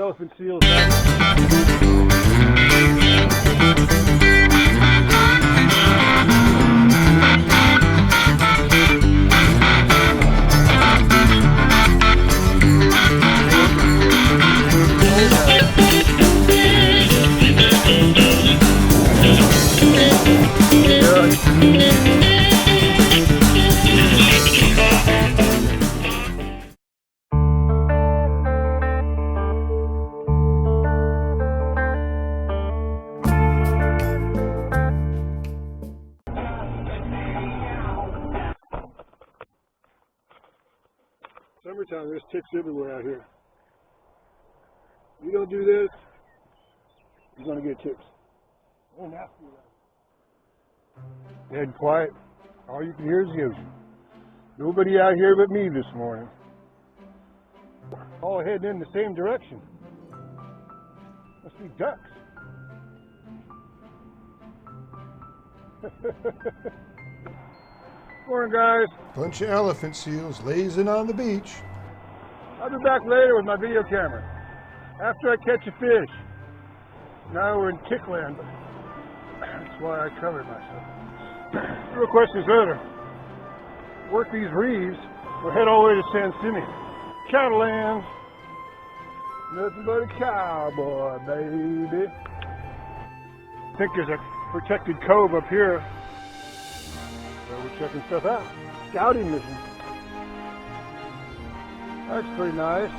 elephant seals out. Summertime, there's ticks everywhere out here. You don't do this, you're going to get ticks. Oh, nasty. Dead and quiet. All you can hear is the ocean. Nobody out here but me this morning. All heading in the same direction. Must be ducks. Morning, guys. Bunch of elephant seals lazing on the beach. I'll be back later with my video camera. After I catch a fish. Now we're in tickland. That's why I covered myself. The real question is later. Work these reefs, we'll head all the way to San Simeon. Cattleland. Nothing but a cowboy, baby. I think there's a protected cove up here. So we're checking stuff out. Scouting mission. That's pretty nice.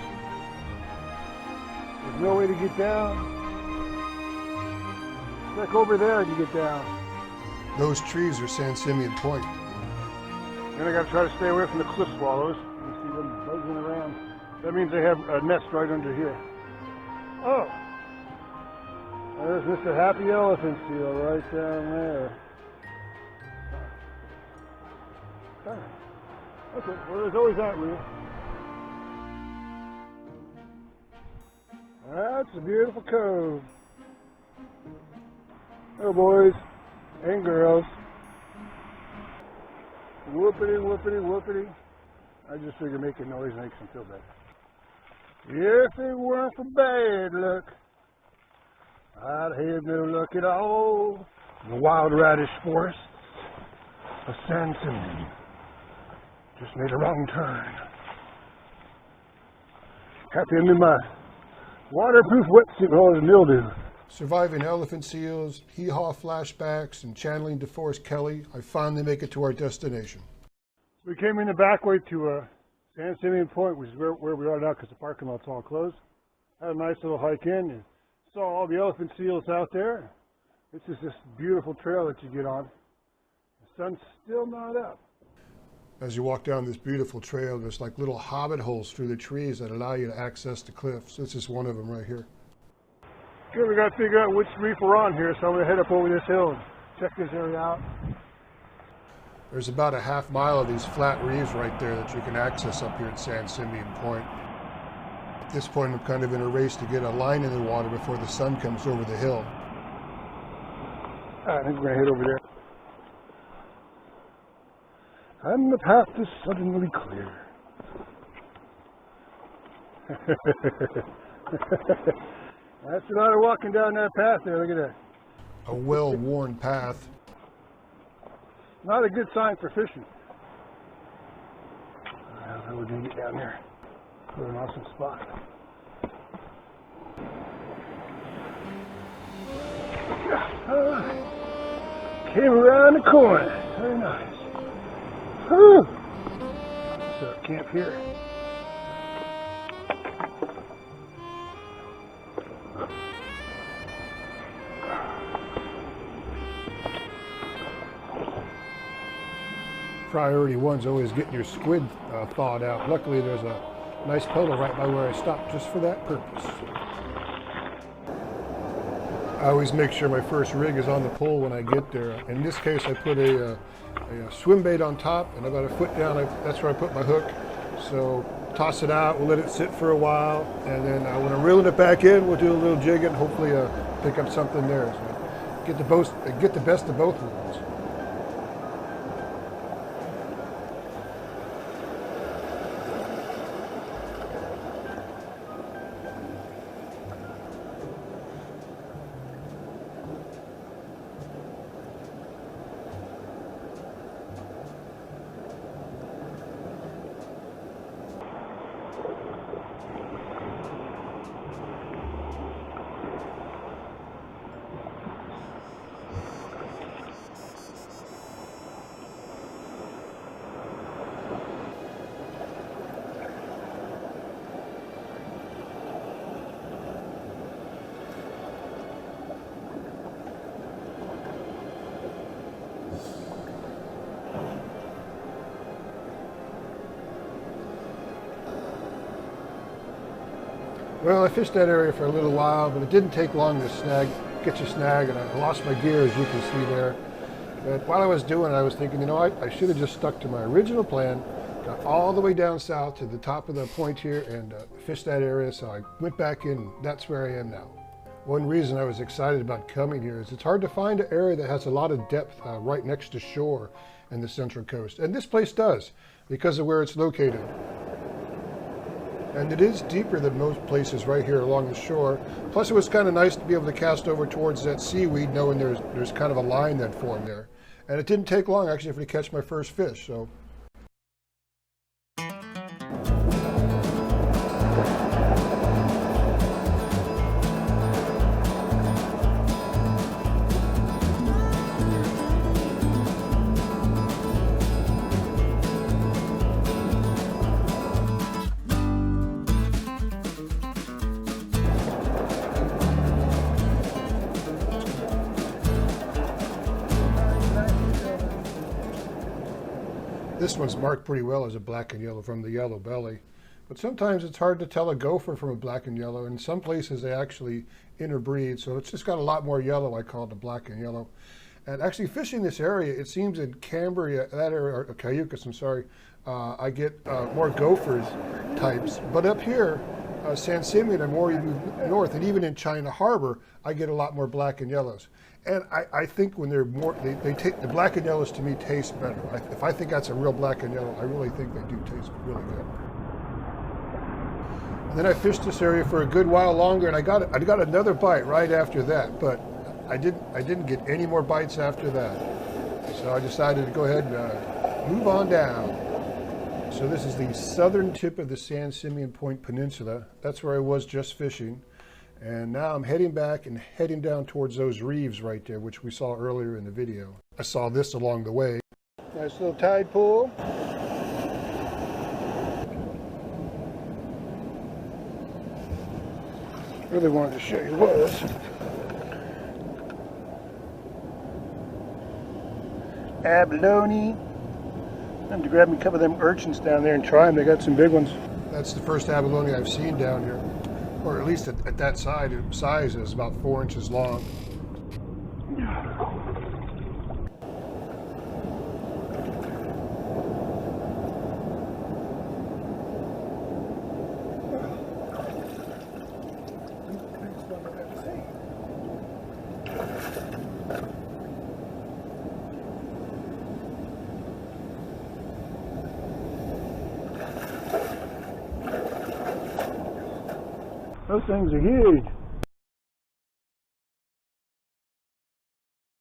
There's no way to get down. Check over there to get down. Those trees are San Simeon Point. Then I gotta try to stay away from the cliff swallows. You see them buzzing around. That means they have a nest right under here. Oh! There's Mr. Happy Elephant Seal right down there. Okay, well there's always that rule. That's a beautiful cove. Oh boys and girls. Whoopity, whoopity, whoopity. I just figure making noise makes them feel better. If it weren't for bad luck, I'd have no luck at all. The wild radish forests of San Simeon. Just made a wrong turn. Happy I'm in my waterproof wetsuit with all the mildew. Surviving elephant seals, hee-haw flashbacks, and channeling DeForest Kelley, I finally make it to our destination. We came in the back way to San Simeon Point, which is where we are now because the parking lot's all closed. Had a nice little hike in and saw all the elephant seals out there. This is this beautiful trail that you get on. The sun's still not up. As you walk down this beautiful trail, there's like little hobbit holes through the trees that allow you to access the cliffs. This is one of them right here. Okay, we got to figure out which reef we're on here, so I'm going to head up over this hill and check this area out. There's about a half mile of these flat reefs right there that you can access up here at San Simeon Point. At this point, I'm kind of in a race to get a line in the water before the sun comes over the hill. I think we're going to head over there. And the path is suddenly clear. That's a lot of walking down that path there, look at that. A well-worn path. Not a good sign for fishing. I don't know how we're going to get down there. What an awesome spot. Came around the corner. Very nice. Whew. So camp here. Priority one's always getting your squid thawed out. Luckily, there's a nice puddle right by where I stopped just for that purpose. I always make sure my first rig is on the pole when I get there. In this case, I put a swim bait on top, and about a foot down, that's where I put my hook. So toss it out, we'll let it sit for a while, and then when I'm reeling it back in, we'll do a little jig and hopefully pick up something there. So get the best of both worlds. Well, I fished that area for a little while, but it didn't take long to catch a snag, and I lost my gear, as you can see there. But while I was doing it, I was thinking, you know, I should have just stuck to my original plan, got all the way down south to the top of the point here, and fished that area. So I went back in. That's where I am now. One reason I was excited about coming here is it's hard to find an area that has a lot of depth right next to shore in the Central Coast. And this place does, because of where it's located. And it is deeper than most places right here along the shore. Plus it was kind of nice to be able to cast over towards that seaweed, knowing there's kind of a line that formed there. And it didn't take long actually for me to catch my first fish. So. This one's marked pretty well as a black and yellow from the yellow belly, but sometimes it's hard to tell a gopher from a black and yellow. In some places they actually interbreed, so it's just got a lot more yellow. I call it the black and yellow. And actually fishing this area, it seems in Cambria, that area, or Cayucas, I'm sorry, I get more gophers types. But up here, San Simeon and more even north, and even in China Harbor, I get a lot more black and yellows. And I think when they're more, they take, the black and yellows to me taste better. If I think that's a real black and yellow, I really think they do taste really good. And then I fished this area for a good while longer, and I got another bite right after that, but I didn't get any more bites after that. So I decided to go ahead and move on down. So this is the southern tip of the San Simeon Point Peninsula. That's where I was just fishing. And now I'm heading back and heading down towards those reefs right there, which we saw earlier in the video. I saw this along the way. Nice little tide pool. Really wanted to show you this. Abalone. I'm going to grab me a couple of them urchins down there and try them. They got some big ones. That's the first abalone I've seen down here. Or at least at that size, is about 4 inches long. Those things are huge.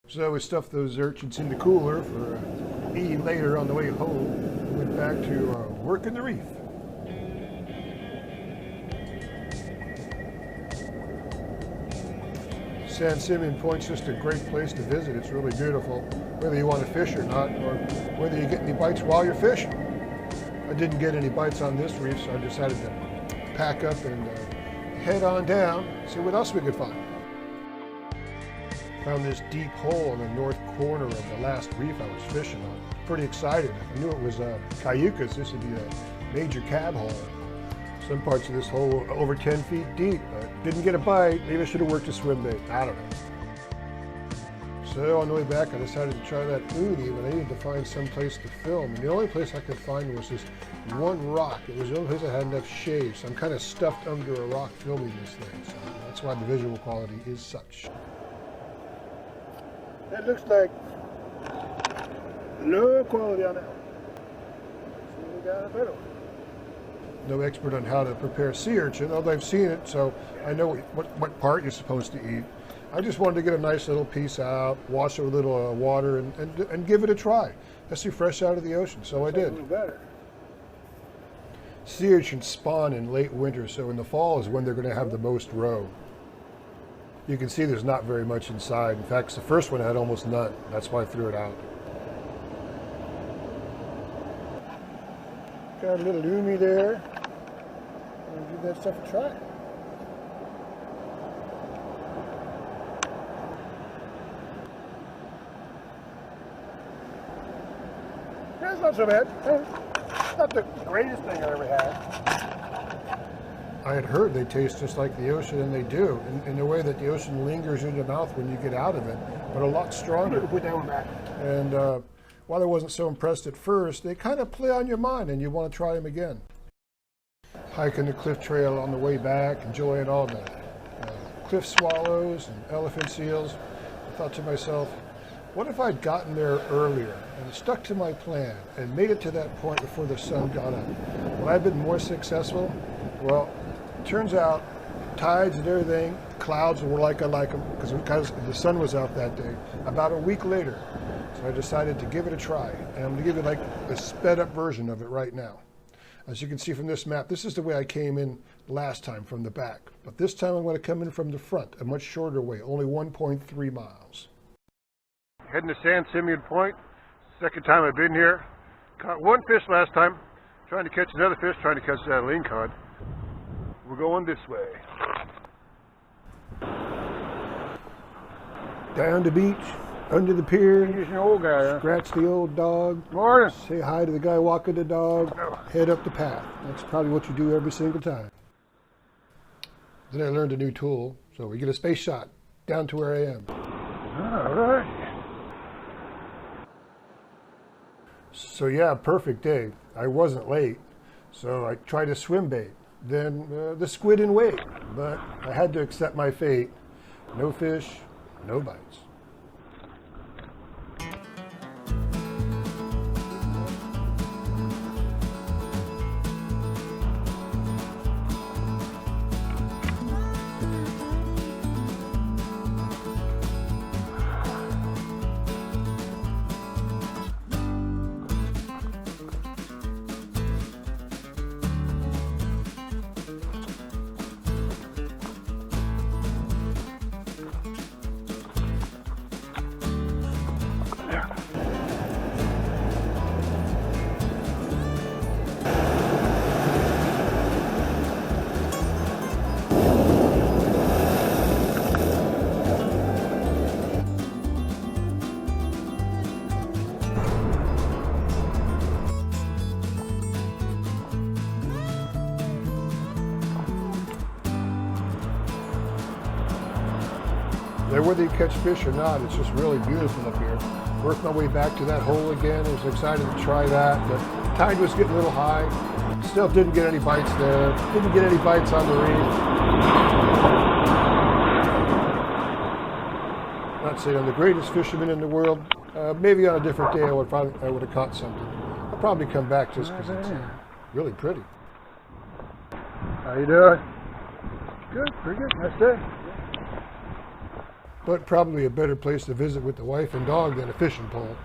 So we stuffed those urchins in the cooler for eating later on the way home. Went back to working the reef. San Simeon Point's just a great place to visit. It's really beautiful, whether you want to fish or not, or whether you get any bites while you're fishing. I didn't get any bites on this reef, so I decided to pack up and head on down, see what else we could find. Found this deep hole in the north corner of the last reef I was fishing on. Pretty excited. I knew it was Cayucas. This would be a major cab hole. Some parts of this hole were over 10 feet deep. Didn't get a bite. Maybe I should have worked a swim bait. I don't know. So on the way back, I decided to try that uni, but I needed to find some place to film. And the only place I could find was this one rock. It was the only place that had enough shade. So I'm kind of stuffed under a rock filming this thing. So that's why the visual quality is such. That looks like low quality on that one. So we got a better one. No expert on how to prepare sea urchin, although I've seen it, so I know what part you're supposed to eat. I just wanted to get a nice little piece out, wash it with a little water, and give it a try. Let's see, fresh out of the ocean, so I did. A little better. Sea urchins spawn in late winter, so in the fall is when they're going to have the most roe. You can see there's not very much inside. In fact, the first one had almost none. That's why I threw it out. Got a little umi there. I'm gonna give that stuff a try. That's not so bad. Not the greatest thing I ever had. I had heard they taste just like the ocean, and they do, in the way that the ocean lingers in your mouth when you get out of it, but a lot stronger. Put that one back. And while I wasn't so impressed at first, they kind of play on your mind, and you want to try them again. Hiking the cliff trail on the way back, enjoying all the cliff swallows and elephant seals. I thought to myself, what if I'd gotten there earlier and stuck to my plan and made it to that point before the sun got up? Would I have been more successful? Well, turns out tides and everything, clouds were like I like them because the sun was out that day. About a week later, so I decided to give it a try, and I'm going to give you like a sped up version of it right now. As you can see from this map, this is the way I came in last time, from the back, but this time I'm going to come in from the front, a much shorter way, only 1.3 miles. Heading to San Simeon Point. Second time I've been here. Caught one fish last time. Trying to catch another fish, trying to catch that lingcod. We're going this way. Down the beach, under the pier, He's an old guy, huh? scratch the old dog, Morning. say hi to the guy walking the dog, head up the path. That's probably what you do every single time. Then I learned a new tool, so we get a space shot down to where I am. All right. So yeah, perfect day. I wasn't late, so I tried a swim bait. Then the squid and wait, but I had to accept my fate. No fish, no bites. Whether you catch fish or not, it's just really beautiful up here. Worked my way back to that hole again. I was excited to try that, but the tide was getting a little high. Still didn't get any bites there. Didn't get any bites on the reef. Not saying I'm the greatest fisherman in the world. Maybe on a different day I would have caught something. I'll probably come back just because it's really pretty. How you doing? Good, pretty good. Nice day. But probably a better place to visit with the wife and dog than a fishing pole.